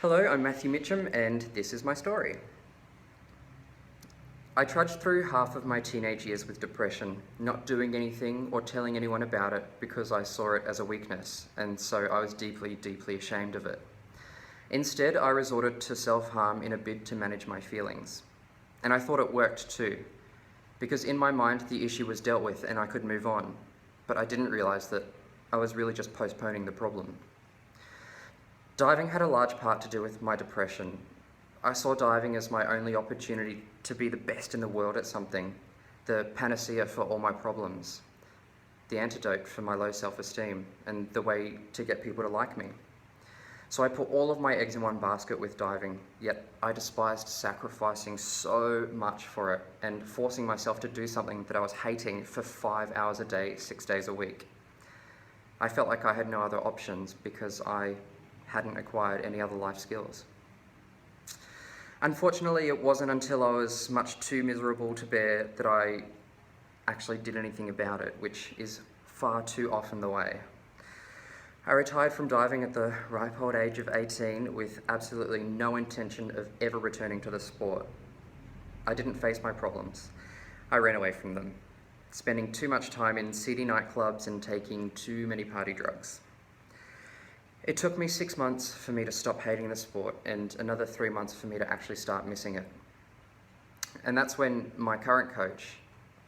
Hello, I'm Matthew Mitcham, and this is my story. I trudged through half of my teenage years with depression, not doing anything or telling anyone about it because I saw it as a weakness, and so I was deeply, deeply ashamed of it. Instead, I resorted to self-harm in a bid to manage my feelings. And I thought it worked too, because in my mind the issue was dealt with and I could move on, but I didn't realise that I was really just postponing the problem. Diving had a large part to do with my depression. I saw diving as my only opportunity to be the best in the world at something, the panacea for all my problems, the antidote for my low self-esteem, and the way to get people to like me. So I put all of my eggs in one basket with diving, yet I despised sacrificing so much for it and forcing myself to do something that I was hating for 5 hours a day, 6 days a week. I felt like I had no other options because I hadn't acquired any other life skills. Unfortunately, it wasn't until I was much too miserable to bear that I actually did anything about it, which is far too often the way. I retired from diving at the ripe old age of 18 with absolutely no intention of ever returning to the sport. I didn't face my problems. I ran away from them, spending too much time in seedy nightclubs and taking too many party drugs. It took me 6 months for me to stop hating the sport and another 3 months for me to actually start missing it. And that's when my current coach,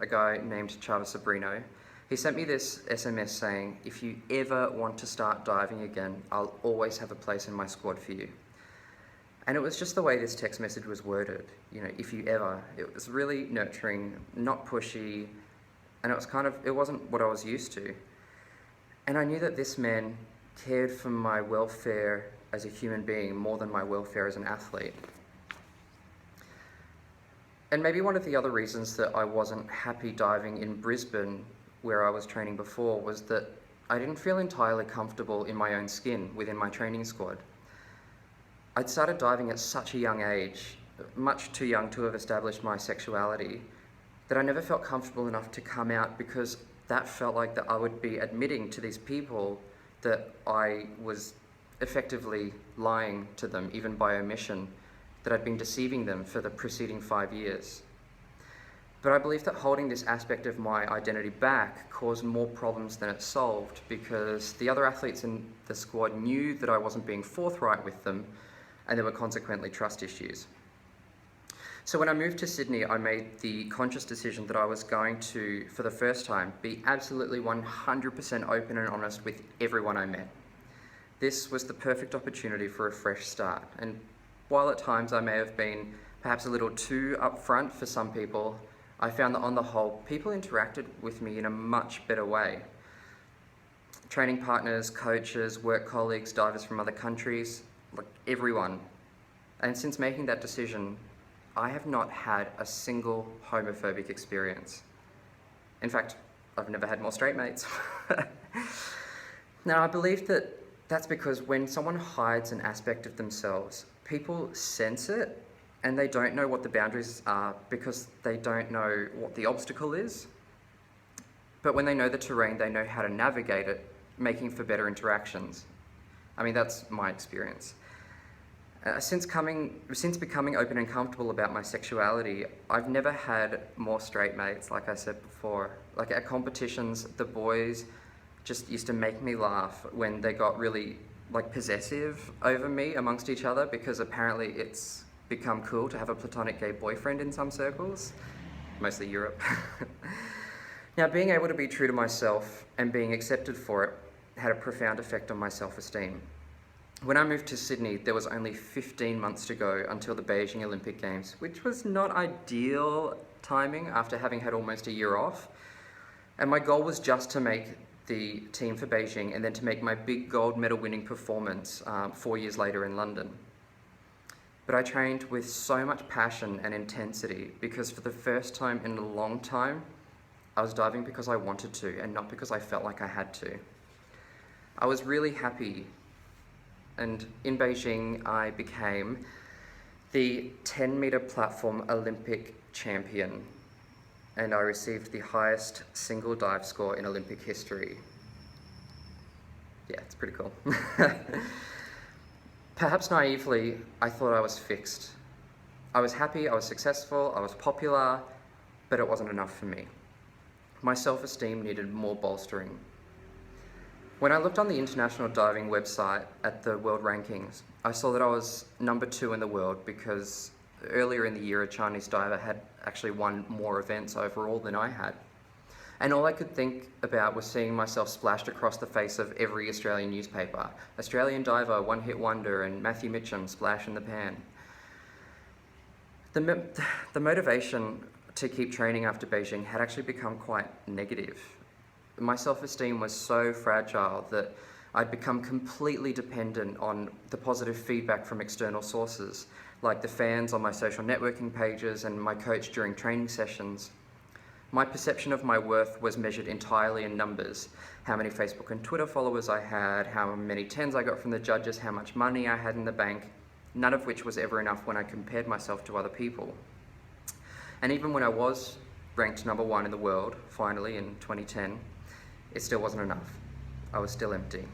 a guy named Sabrino, he sent me this SMS saying, "If you ever want to start diving again, I'll always have a place in my squad for you." And it was just the way this text message was worded, if you ever. It was really nurturing, not pushy, and it wasn't what I was used to. And I knew that this man cared for my welfare as a human being more than my welfare as an athlete. And maybe one of the other reasons that I wasn't happy diving in Brisbane, where I was training before, was that I didn't feel entirely comfortable in my own skin within my training squad. I'd started diving at such a young age, much too young to have established my sexuality, that I never felt comfortable enough to come out because that felt like that I would be admitting to these people that I was effectively lying to them, even by omission, that I'd been deceiving them for the preceding 5 years. But I believe that holding this aspect of my identity back caused more problems than it solved, because the other athletes in the squad knew that I wasn't being forthright with them, and there were consequently trust issues. So when I moved to Sydney, I made the conscious decision that I was going to, for the first time, be absolutely 100% open and honest with everyone I met. This was the perfect opportunity for a fresh start, and while at times I may have been perhaps a little too upfront for some people, I found that on the whole, people interacted with me in a much better way. Training partners, coaches, work colleagues, divers from other countries, everyone. And since making that decision, I have not had a single homophobic experience. In fact, I've never had more straight mates. Now, I believe that that's because when someone hides an aspect of themselves, people sense it and they don't know what the boundaries are because they don't know what the obstacle is. But when they know the terrain, they know how to navigate it, making for better interactions. I mean, that's my experience. Since becoming open and comfortable about my sexuality, I've never had more straight mates, like I said before. Like at competitions, the boys just used to make me laugh when they got really possessive over me amongst each other, because apparently it's become cool to have a platonic gay boyfriend in some circles, mostly Europe. Now, being able to be true to myself and being accepted for it had a profound effect on my self-esteem. When I moved to Sydney, there was only 15 months to go until the Beijing Olympic Games, which was not ideal timing after having had almost a year off. And my goal was just to make the team for Beijing and then to make my big gold medal winning performance 4 years later in London. But I trained with so much passion and intensity because for the first time in a long time, I was diving because I wanted to and not because I felt like I had to. I was really happy. And in Beijing, I became the 10-meter platform Olympic champion, and I received the highest single dive score in Olympic history. Yeah, it's pretty cool. Perhaps naively, I thought I was fixed. I was happy, I was successful, I was popular, but it wasn't enough for me. My self-esteem needed more bolstering. When I looked on the international diving website at the world rankings, I saw that I was number 2 in the world because earlier in the year a Chinese diver had actually won more events overall than I had. And all I could think about was seeing myself splashed across the face of every Australian newspaper. Australian diver, one-hit wonder, and Matthew Mitcham, splash in the pan. The motivation to keep training after Beijing had actually become quite negative. My self-esteem was so fragile that I'd become completely dependent on the positive feedback from external sources, like the fans on my social networking pages and my coach during training sessions. My perception of my worth was measured entirely in numbers. How many Facebook and Twitter followers I had, how many tens I got from the judges, how much money I had in the bank, none of which was ever enough when I compared myself to other people. And even when I was ranked number 1 in the world, finally in 2010, it still wasn't enough. I was still empty.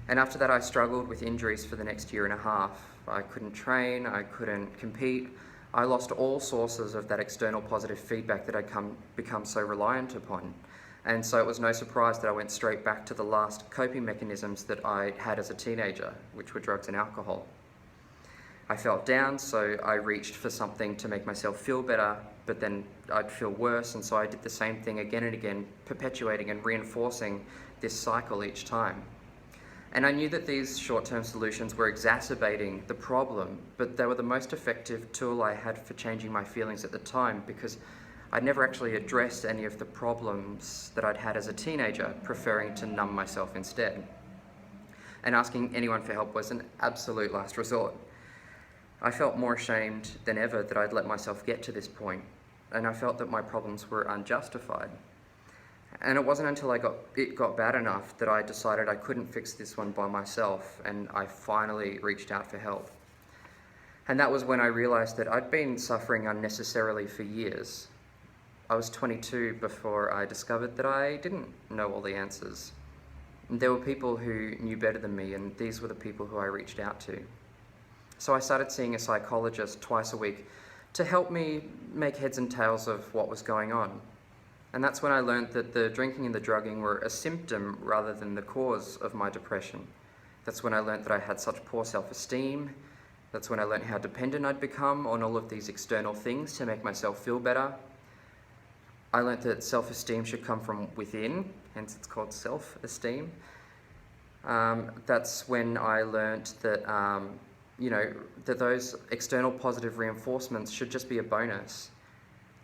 And after that, I struggled with injuries for the next year and a half. I couldn't train, I couldn't compete. I lost all sources of that external positive feedback that I'd become so reliant upon. And so it was no surprise that I went straight back to the last coping mechanisms that I had as a teenager, which were drugs and alcohol. I felt down, so I reached for something to make myself feel better, but then I'd feel worse, and so I did the same thing again and again, perpetuating and reinforcing this cycle each time. And I knew that these short-term solutions were exacerbating the problem, but they were the most effective tool I had for changing my feelings at the time, because I'd never actually addressed any of the problems that I'd had as a teenager, preferring to numb myself instead. And asking anyone for help was an absolute last resort. I felt more ashamed than ever that I'd let myself get to this point, and I felt that my problems were unjustified. And it wasn't until it got bad enough that I decided I couldn't fix this one by myself, and I finally reached out for help. And that was when I realized that I'd been suffering unnecessarily for years. I was 22 before I discovered that I didn't know all the answers. There were people who knew better than me, and these were the people who I reached out to. So I started seeing a psychologist twice a week to help me make heads and tails of what was going on. And that's when I learned that the drinking and the drugging were a symptom rather than the cause of my depression. That's when I learned that I had such poor self-esteem. That's when I learned how dependent I'd become on all of these external things to make myself feel better. I learned that self-esteem should come from within, hence it's called self-esteem. That's when I learned that that those external positive reinforcements should just be a bonus.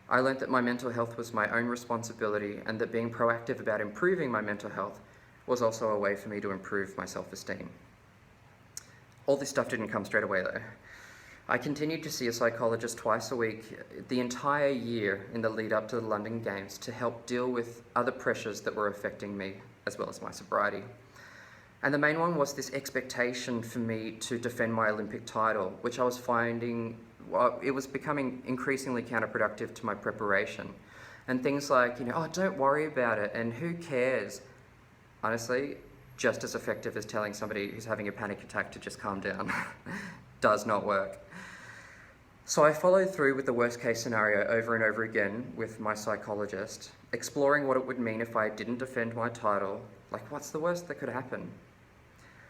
I learned that my mental health was my own responsibility, and that being proactive about improving my mental health was also a way for me to improve my self-esteem. All this stuff didn't come straight away though. I continued to see a psychologist twice a week the entire year in the lead up to the London Games to help deal with other pressures that were affecting me, as well as my sobriety. And the main one was this expectation for me to defend my Olympic title, which I was finding, it was becoming increasingly counterproductive to my preparation. And things like, oh, don't worry about it, and who cares? Honestly, just as effective as telling somebody who's having a panic attack to just calm down. Does not work. So I followed through with the worst case scenario over and over again with my psychologist, exploring what it would mean if I didn't defend my title. Like, what's the worst that could happen?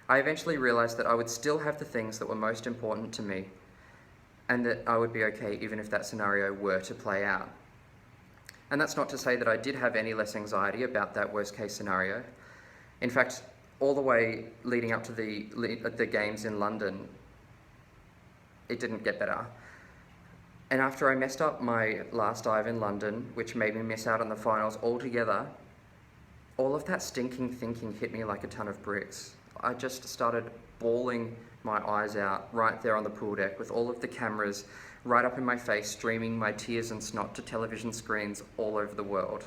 I eventually realized that I would still have the things that were most important to me, and that I would be okay even if that scenario were to play out. And that's not to say that I did have any less anxiety about that worst case scenario. In fact, all the way leading up to the games in London, it didn't get better. And after I messed up my last dive in London, which made me miss out on the finals altogether, all of that stinking thinking hit me like a ton of bricks. I just started bawling my eyes out right there on the pool deck with all of the cameras right up in my face, streaming my tears and snot to television screens all over the world.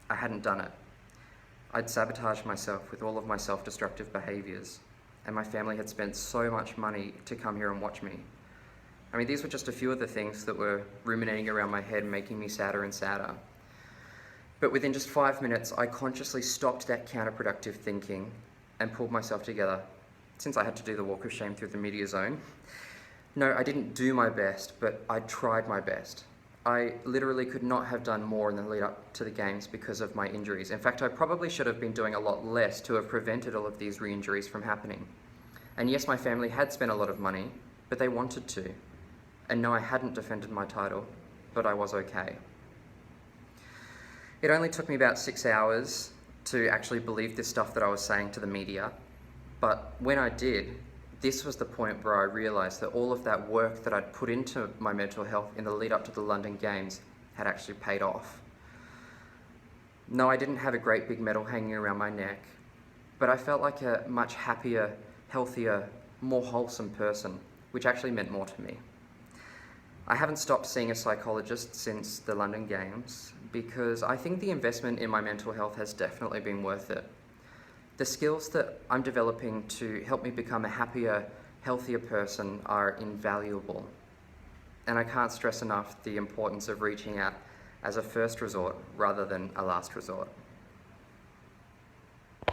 I hadn't done it. I'd sabotaged myself with all of my self-destructive behaviours, and my family had spent so much money to come here and watch me. I mean, these were just a few of the things that were ruminating around my head, making me sadder and sadder. But within just 5 minutes, I consciously stopped that counterproductive thinking and pulled myself together since I had to do the walk of shame through the media zone. No, I didn't do my best, but I tried my best. I literally could not have done more in the lead up to the games because of my injuries. In fact, I probably should have been doing a lot less to have prevented all of these re-injuries from happening. And yes, my family had spent a lot of money, but they wanted to. And no, I hadn't defended my title, but I was okay. It only took me about 6 hours to actually believe this stuff that I was saying to the media, but when I did, this was the point where I realised that all of that work that I'd put into my mental health in the lead up to the London Games had actually paid off. No, I didn't have a great big medal hanging around my neck, but I felt like a much happier, healthier, more wholesome person, which actually meant more to me. I haven't stopped seeing a psychologist since the London Games because I think the investment in my mental health has definitely been worth it. The skills that I'm developing to help me become a happier, healthier person are invaluable. And I can't stress enough the importance of reaching out as a first resort rather than a last resort.